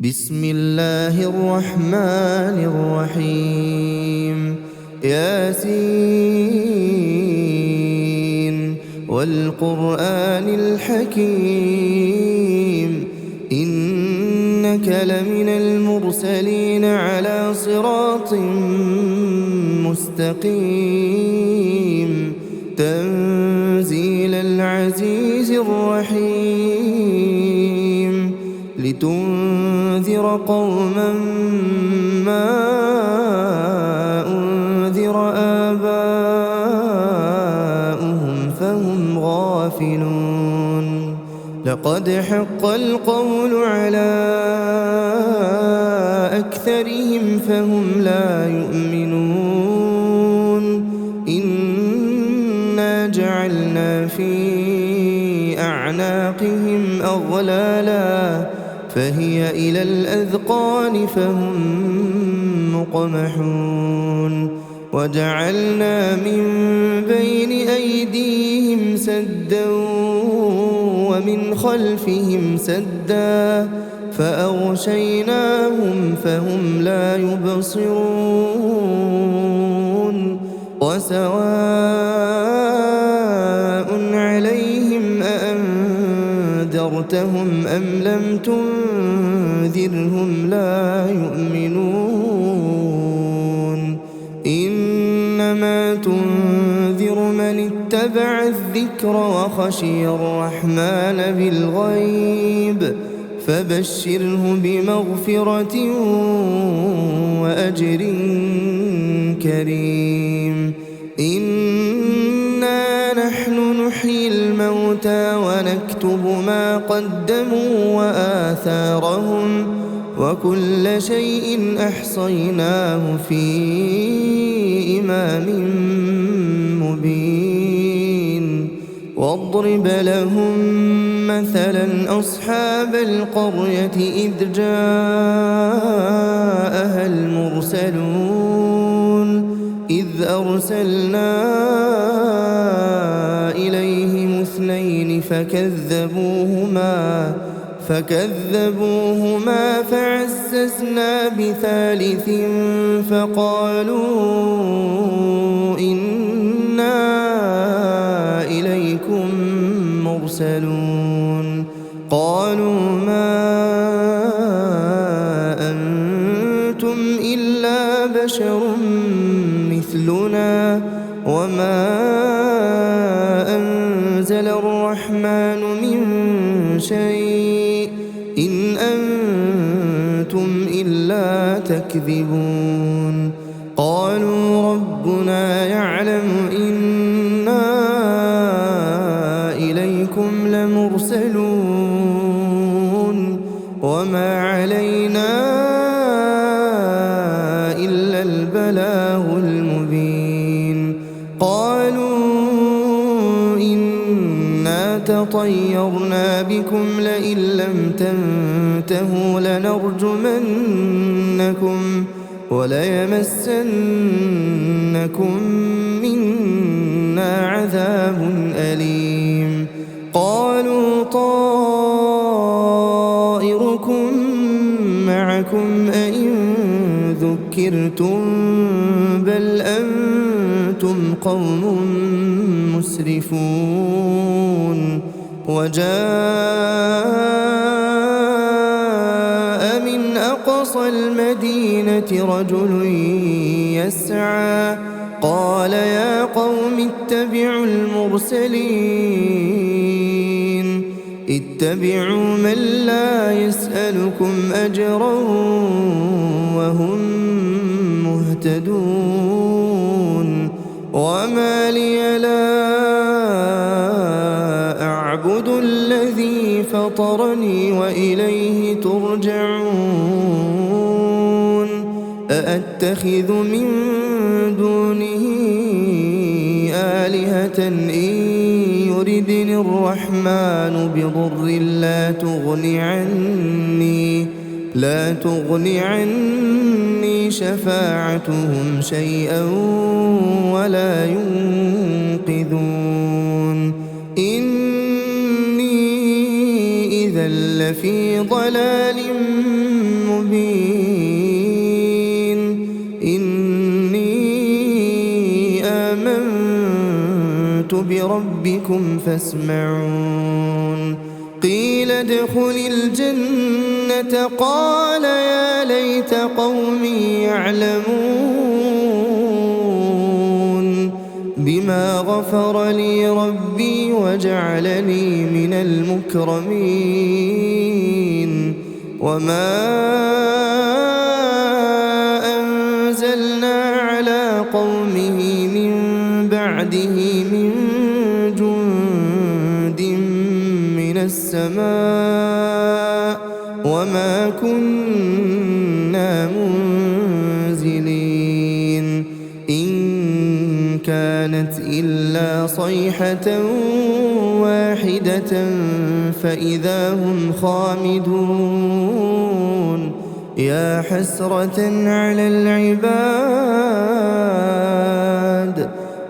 بسم الله الرحمن الرحيم ياسين والقرآن الحكيم إنك لمن المرسلين على صراط مستقيم تنزيل العزيز الرحيم لتنذر قوما ما أنذر آباؤهم فهم غافلون لقد حق القول على أكثرهم فهم لا يؤمنون إنا جعلنا في أعناقهم أغلالا فهي إلى الأذقان فهم مقمحون وجعلنا من بين أيديهم سدا ومن خلفهم سدا فأغشيناهم فهم لا يبصرون وسواء عليهم أأنذرتهم أم لم تنذرهم لا يؤمنون إنما تنذر من اتبع الذكر وخشي الرحمن بالغيب فبشره بمغفرة وأجر كريم إنا نحن نحيي الموتى ونكتب ما قدموا وآثارهم وكل شيء أحصيناه في إمام مبين واضرب لهم مثلا أصحاب القرية إذ جاءها المرسلون إذ أرسلنا إليهم اثنين فكذبوهما فعززنا بثالث فقالوا إنا إليكم مرسلون قالوا ما أنتم إلا بشر مثلنا وما أنزل الرحمن من شيء إن أنتم إلا تكذبون قالوا ربنا يعلم إنا إليكم لمرسلون وما علينا إلا البلاغ المبين قالوا إنا تطيرنا بكم لئن لم تنتهوا لنرجمنكم وليمسنكم منا عذاب أليم قالوا طائركم معكم أئن ذكرتم بل أنتم قوم مسرفون وجاء من أقصى المدينة رجل يسعى قال يا قوم اتبعوا المرسلين اتبعوا من لا يسألكم أجرا وهم مهتدون وما لي لا أعبد الذي فطرني وإليه ترجعون أأتخذ من دونه آلهة إن يردني الرحمن بضر لا تغني عني شفاعتهم شيئا ولا ينقذون إني إذا لفي ضلال مبين إني آمنت بربكم فاسمعون قيل ادخل الجنة قال يا ليت قومي يعلمون بما غفر لي ربي وجعلني من المكرمين وما أنزلنا على قومه من بعده من جند من السماء وما كنا منزلين إن كانت إلا صيحة واحدة فإذا هم خامدون يا حسرة على العباد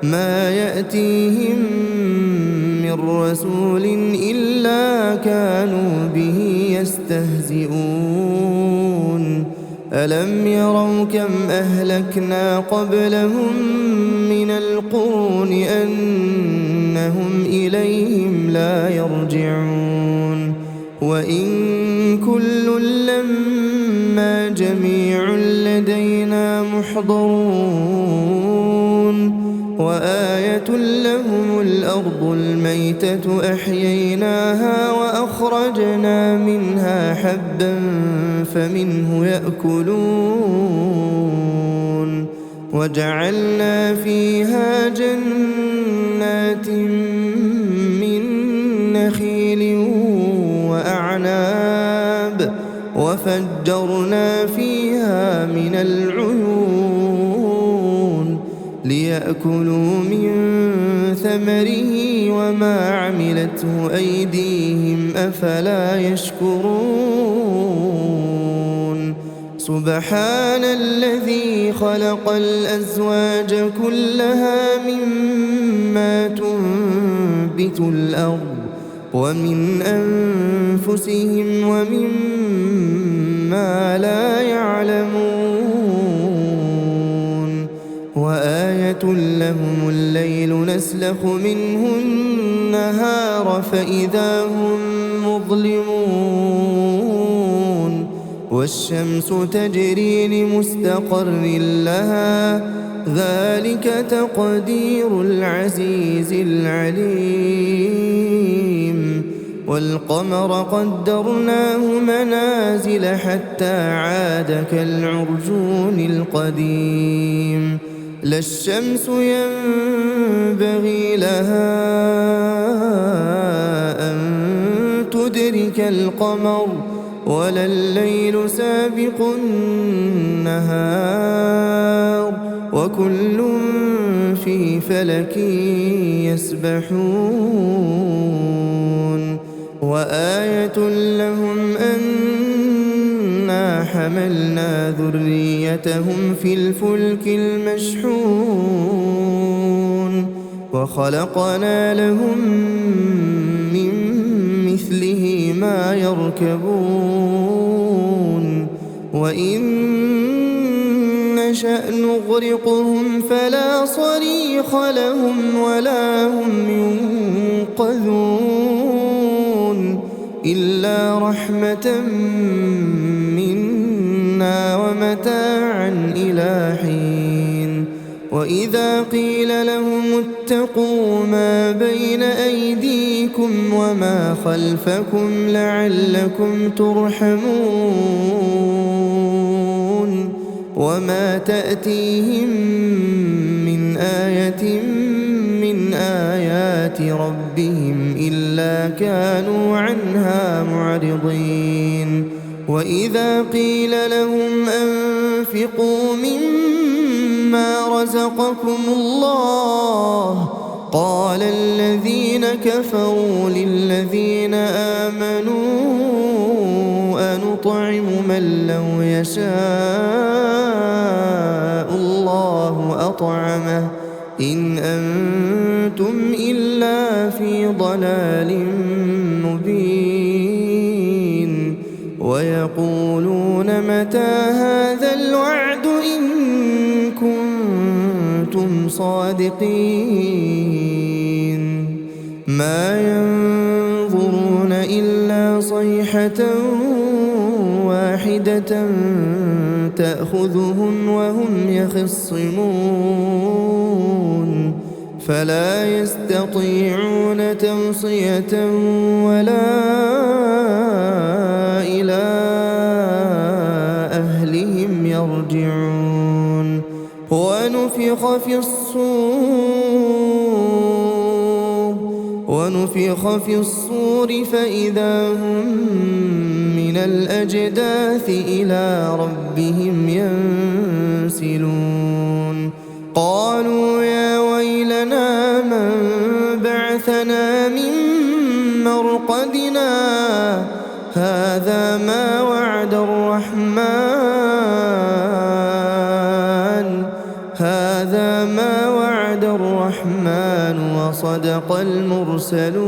ما يأتيهم من رسول إلا كانوا به يستهزئون ألم يروا كم أهلكنا قبلهم من القرون أنهم إليهم لا يرجعون وإن كل لما جميع لدينا محضرون وآية لهم الأرض الميتة أحييناها وأخرجنا منها حبا فمنه يأكلون وجعلنا فيها جنات من نخيل وأعناب وفجرنا فيها من العيون ليأكلوا من ثمره وما عملته أيديهم أفلا يشكرون سبحان الذي خلق الأزواج كلها مما تنبت الأرض ومن أنفسهم ومما لا يعلمون وآية لهم الليل نسلخ منه النهار فإذا هم مظلمون والشمس تجري لمستقر لها ذلك تقدير العزيز العليم والقمر قدرناه منازل حتى عاد كالعرجون القديم لا الشمس ينبغي لها أن تدرك القمر ولا الليل سابق النهار وكل في فلك يسبحون وآية لهم أنا حملنا ذريتهم في الفلك المشحون وخلقنا لهم من مثله ما يركبون وإن نشأ نغرقهم فلا صريخ لهم ولا هم ينقذون إلا رحمة منا ومتاعا إلى حين وإذا قيل لهم اتقوا ما بين أيديكم وما خلفكم لعلكم ترحمون وما تأتيهم من آية من آيات ربهم إلا كانوا عنها معرضين وإذا قيل لهم أنفقوا مما رزقكم الله قال الذين كفروا للذين آمنوا أنطعم من لو يشاء الله أطعمه إن أنتم إلا في ضلال مبين ويقولون متى هذا الوعد إن كنتم صادقين ما ينظرون إلا صيحة واحدة تأخذهم وهم يخصمون فلا يستطيعون توصية ولا إلى أهلهم يرجعون ونفخ في الصور فإذا هم من الأجداث إلى ربهم ينسلون قالوا يا ويلنا من بعثنا من مرقدنا هذا ما وعد الرحمن وصدق المرسلون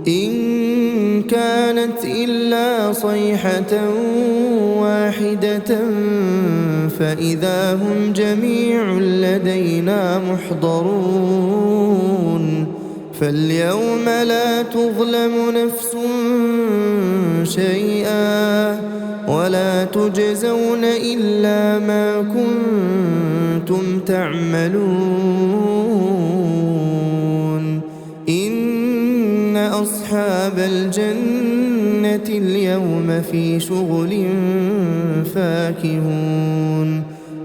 إن كانت إلا صيحة واحدة فإذا هم جميع لدينا محضرون فاليوم لا تظلم نفس شيئا ولا تجزون إلا ما كنتم تعملون إن أصحاب الجنة اليوم في شغل فاكهون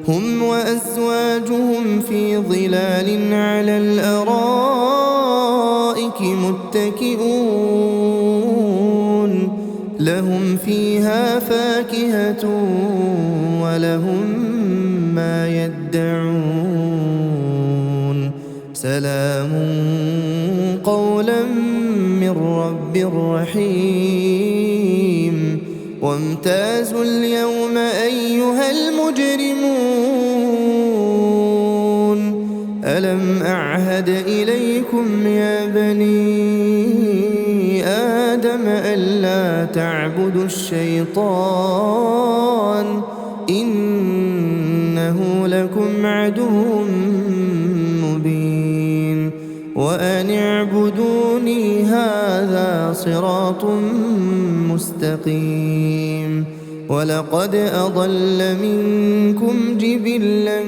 هم وأزواجهم في ظلال على الأرائك متكئون لهم فيها فاكهة ولهم ما يدعون سلام قولا من رب رحيم وامتازوا اليوم أيها المجرمون ألم أعهد إليكم يا بني آدم ألا تعبدوا الشيطان إنه لكم عدو مبين وأن اعبدوني هذا صراط مستقيم ولقد أضل منكم جبلا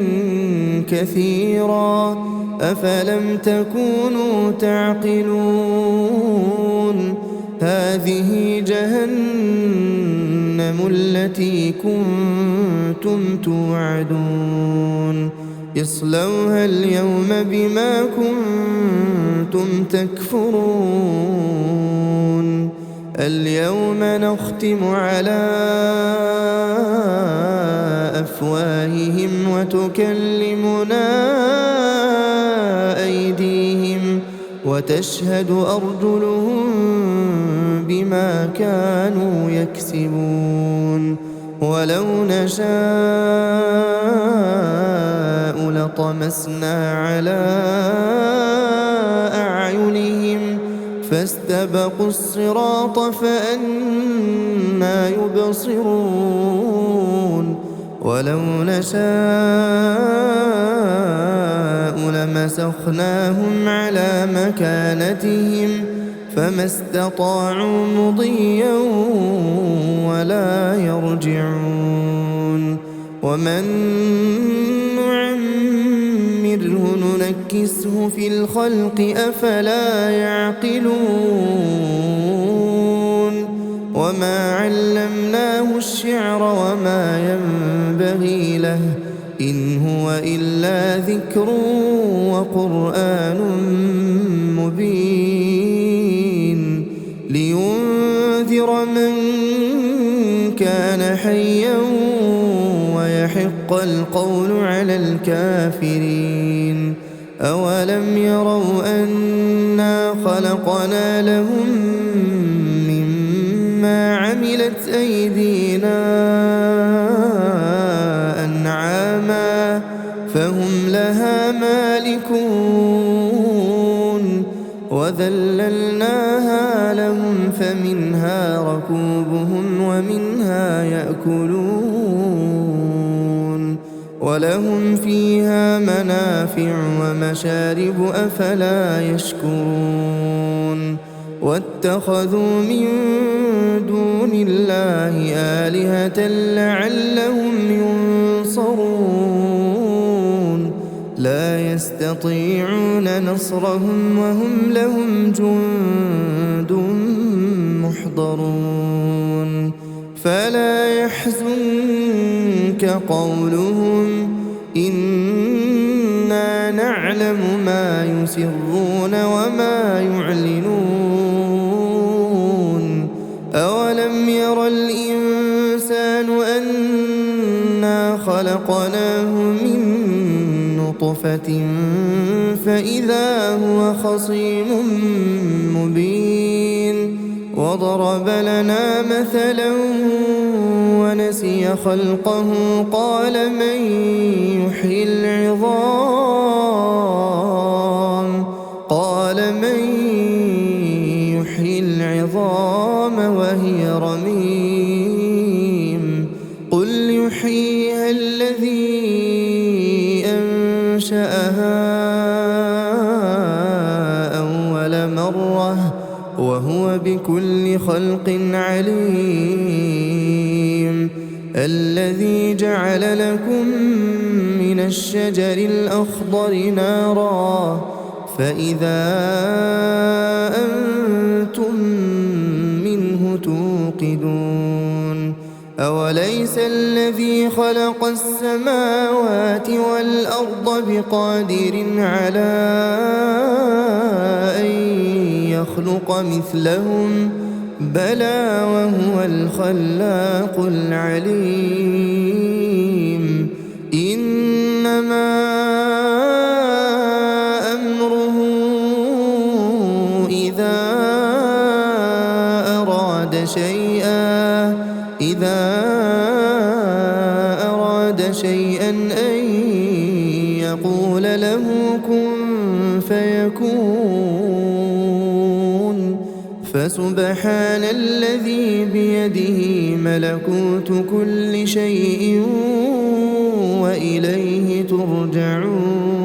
كثيرا أفلم تكونوا تعقلون هذه جهنم التي كنتم توعدون اصلوها اليوم بما كنتم تكفرون اليوم نختم على أفواههم وتكلمنا أيديهم وتشهد أرجلهم بما كانوا يكسبون ولو نشاء لطمسنا على أعينهم فاستبقوا الصراط فأنى يبصرون ولو نشاء لمسخناهم على مكانتهم فما استطاعوا مضيا ولا يرجعون ومن نعمره ننكسه في الخلق أفلا يعقلون وما علمناه الشعر وما ينبغي له إن هو إلا ذكر وقرآن مبين لينذر من كان حيا ويحق القول على الكافرين أولم يروا أنا خلقنا لهم مما عملت أيدينا أنعاما فهم لها مالكون وذللناها لهم فمنها ركوبهم ومنها يأكلون ولهم فيها منافع ومشارب أفلا يشكرون واتخذوا من دون الله آلهة لعلهم ينصرون لا يستطيعون نصرهم وهم لهم جند محضرون فلا يحزنك قولهم إنا نعلم ما يسرون وما يعلنون أولم ير الإنسان أنا خلقناه من نطفة فإذا هو خصيم مبين وضرب لنا مثلا ونسي خلقه قال من يحيي العظام وهي رميم قل يحييها الذي أنشأها أول مرة وهو بكل خلق عليم الذي جعل لكم من الشجر الأخضر نارا فإذا أنتم منه توقدون أوليس الذي خلق السماوات والأرض بقادر على أن يخلق مثلهم بلى وهو الخلاق العليم إنما أمره إذا أراد شيئا أن يقول له كن فيكون فسبحان الذي بيده ملكوت كل شيء وإليه ترجعون